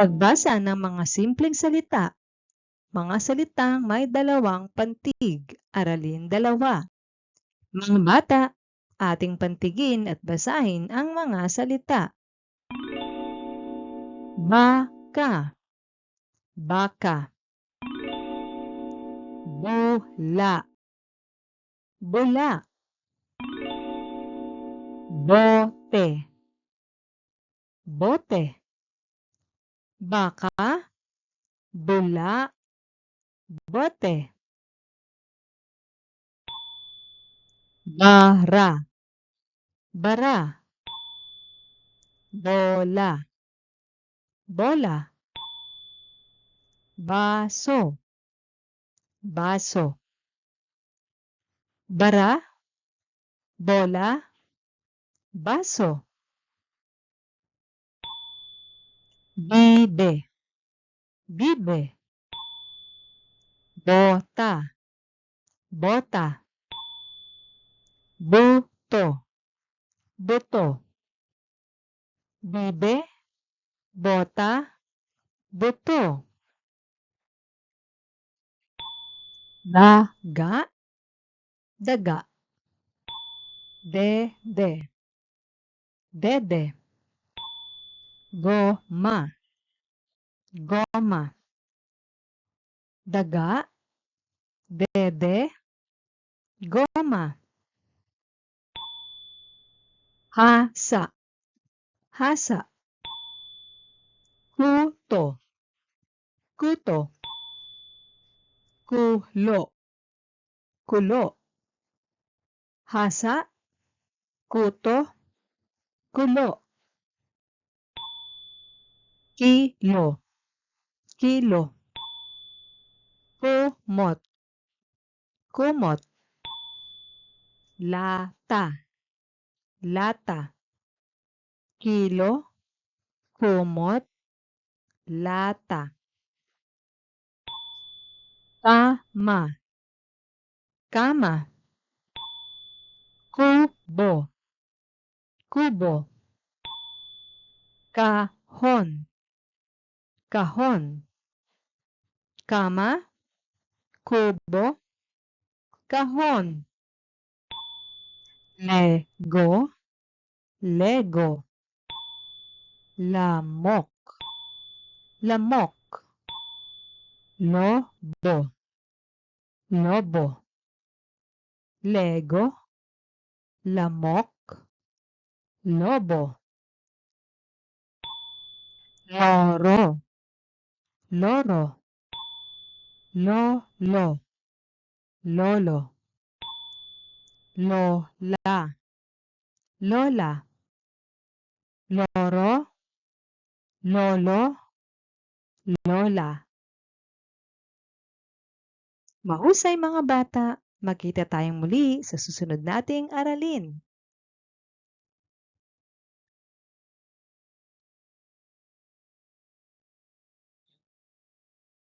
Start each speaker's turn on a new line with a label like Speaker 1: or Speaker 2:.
Speaker 1: Pagbasa ng mga simpleng salita, mga salitang may dalawang pantig, aralin dalawa. Mga bata, ating pantigin at basahin ang mga salita. Baka, baka. Bula, bula. Bote, bote. Baka, bula, bote. Bara, bara. Bola, bola. Baso, baso. Bara, bola, baso. Bibe, bibe. Bota, bota. Buto, buto. Bibe, bota, buto. Daga, daga. Dede, dede. Goma, goma. Daga, dede, goma. Hasa, hasa. Kuto, kuto. Kulo, kulo. Hasa, kuto, kulo. Kilo, kilo. Kumot, kumot. Lata, lata. Kilo, kumot, lata. Kama, kama. Kubo, kubo. Kahon, kahon. Kama, kubo, kahon. Lego, lego. Lamok, lamok. Lobo, lobo. Lego, lamok, lobo. Loro, loro. Lolo, lolo. Lola, lola. Loro, lolo, lola. Mahusay mga bata, magkita tayong muli sa susunod nating aralin.